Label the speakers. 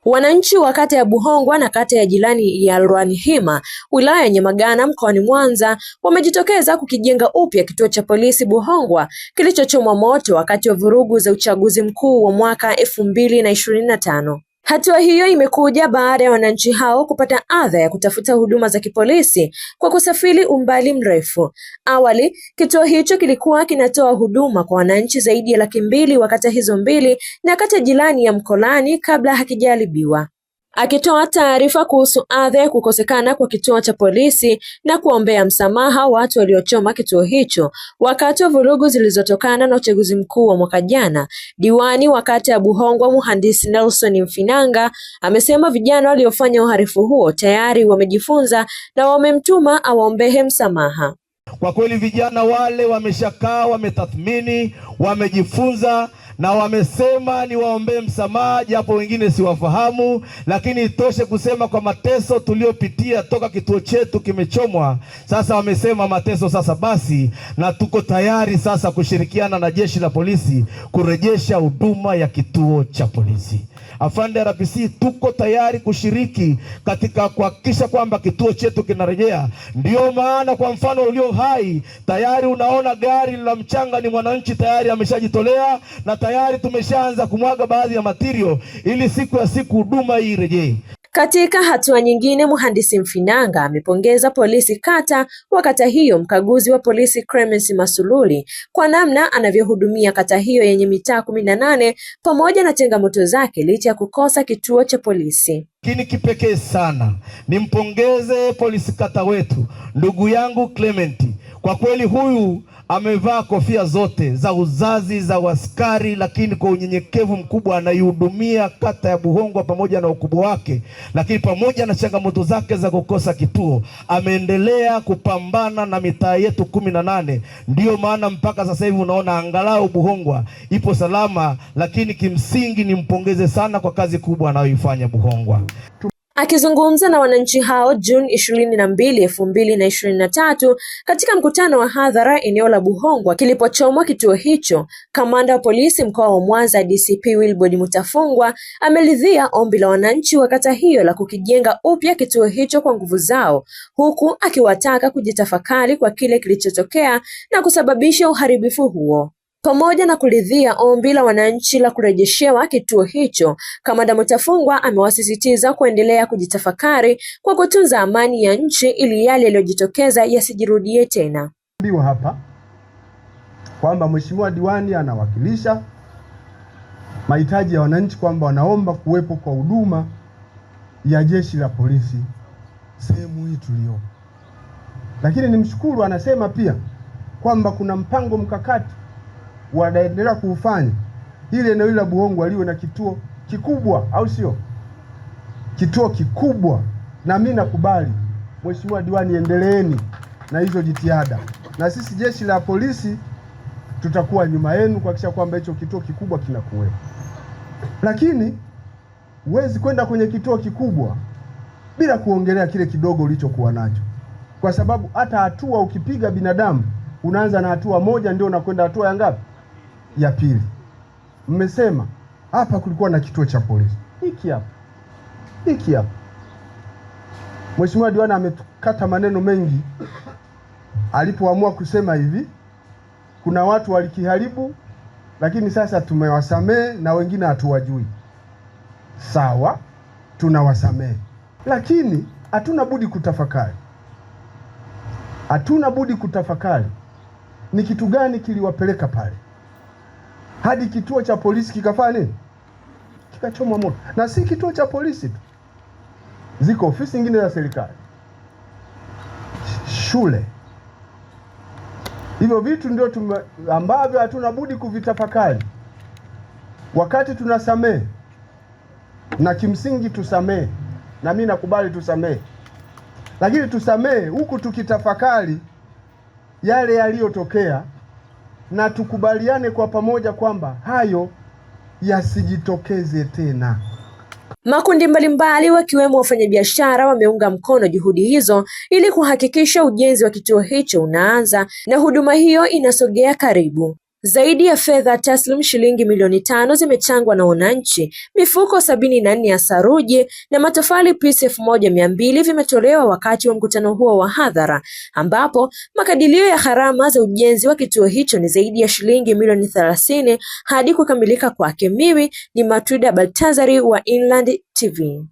Speaker 1: Wananchi wa kata ya Buhongwa na kata ya jirani ya Lwanihima wilaya ya Nyamagana mkoani Mwanza wamejitokeza kukijenga upya kituo cha polisi Buhongwa kilichochomwa moto wakati wa vurugu za uchaguzi mkuu wa mwaka 2025. Hatua hiyo imekuja baada ya wananchi hao kupata adha ya kutafuta huduma za kipolisi kwa kusafiri umbali mrefu. Awali, kituo hicho kilikuwa kinatoa huduma kwa wananchi zaidi ya 200,000 wa kata hizo mbili na kata jirani ya Mkolani kabla hakijaribiwa. Akitoa taarifa kuhusu adha ya kukosekana kwa kituo cha polisi na kuombea msamaha watu waliochoma kituo hicho wakati wa vurugu zilizotokana na uchaguzi mkuu wa mwaka jana, diwani wa kata ya Buhongwa Mhandisi Nelson Mfinanga amesema vijana waliofanya uhalifu huo tayari wamejifunza na wamemtuma awaombee msamaha.
Speaker 2: Kwa kweli vijana wale wameshakaa, wametathmini, wamejifunza na wamesema ni waombee msamaha, japo wengine siwafahamu, lakini itoshe kusema kwa mateso tuliopitia toka kituo chetu kimechomwa. Sasa wamesema mateso sasa basi, na tuko tayari sasa kushirikiana na jeshi la polisi kurejesha huduma ya kituo cha polisi. Afande RPC, tuko tayari kushiriki katika kuhakikisha kwamba kituo chetu kinarejea. Ndio maana kwa mfano ulio hai tayari unaona gari la mchanga ni mwananchi tayari ameshajitolea, na tayari tumeshaanza kumwaga baadhi ya material ili siku ya siku huduma hii irejee.
Speaker 1: Katika hatua nyingine, Mhandisi Mfinanga amepongeza polisi kata wa kata hiyo, mkaguzi wa polisi Clemence Masululi kwa namna anavyohudumia kata hiyo yenye mitaa 18 pamoja na changamoto zake licha ya kukosa kituo cha polisi.
Speaker 2: Lakini kipekee sana nimpongeze polisi kata wetu ndugu yangu Clement. Kwa kweli huyu amevaa kofia zote za uzazi za askari, lakini kwa unyenyekevu mkubwa anaihudumia kata ya Buhongwa pamoja na ukubwa wake, lakini pamoja na changamoto zake za kukosa kituo ameendelea kupambana na mitaa yetu 18. Ndiyo maana mpaka sasa hivi unaona angalau Buhongwa ipo salama, lakini kimsingi nimpongeze sana kwa kazi kubwa anayoifanya Buhongwa.
Speaker 1: Akizungumza na wananchi hao Juni 22, 2023 katika mkutano wa hadhara eneo la Buhongwa kilipochomwa kituo hicho, kamanda wa polisi mkoa wa Mwanza DCP Wilbrod Mutafungwa ameridhia ombi la wananchi wa kata hiyo la kukijenga upya kituo hicho kwa nguvu zao, huku akiwataka kujitafakari kwa kile kilichotokea na kusababisha uharibifu huo. Pamoja na kuridhia ombi la wananchi la kurejeshewa kituo hicho, kamanda Mutafungwa amewasisitiza kuendelea kujitafakari kwa kutunza amani ya nchi ili yale yaliyojitokeza yasijirudie tena.
Speaker 3: Biwa hapa kwamba mheshimiwa diwani anawakilisha mahitaji ya wananchi, kwamba wanaomba kuwepo kwa huduma ya jeshi la polisi sehemu hii tulio. Lakini nimshukuru, anasema pia kwamba kuna mpango mkakati wanaendelea kuufanya ili eneo la Buhongwa liwe na kituo kikubwa, au sio? Kituo kikubwa, na mimi nakubali mheshimiwa diwani, endeleeni na hizo jitihada, na sisi jeshi la polisi tutakuwa nyuma yenu kuhakikisha kwamba hicho kituo kikubwa kinakuwepo. Lakini huwezi kwenda kwenye kituo kikubwa bila kuongelea kile kidogo ulichokuwa nacho, kwa sababu hata hatua ukipiga binadamu unaanza na hatua moja ndio unakwenda hatua ya ngapi? Ya pili. Mmesema hapa kulikuwa na kituo cha polisi hiki hapa. Mheshimiwa diwani amekata maneno mengi alipoamua kusema hivi, kuna watu walikiharibu, lakini sasa tumewasamehe na wengine hatuwajui. Sawa, tunawasamehe, lakini hatuna budi kutafakari ni kitu gani kiliwapeleka pale hadi kituo cha polisi kikafanya nini? Kikachomwa moto. Na si kituo cha polisi tu, ziko ofisi nyingine za serikali, shule. Hivyo vitu ndio ambavyo hatuna budi kuvitafakari wakati tunasamehe, na kimsingi tusamehe, na mimi nakubali tusamehe, lakini tusamehe huku tukitafakari yale yaliyotokea, na tukubaliane kwa pamoja kwamba hayo yasijitokeze tena.
Speaker 1: Makundi mbalimbali wakiwemo wafanyabiashara wameunga mkono juhudi hizo ili kuhakikisha ujenzi wa kituo hicho unaanza na huduma hiyo inasogea karibu. Zaidi ya fedha taslim shilingi milioni 5 zimechangwa na wananchi, mifuko 74 ya saruji na matofali pisi 1200 vimetolewa wakati wa mkutano huo wa hadhara, ambapo makadirio ya gharama za ujenzi wa kituo hicho ni zaidi ya shilingi milioni 30 hadi kukamilika kwake. Mimi ni Matrida Baltazari wa Inland TV.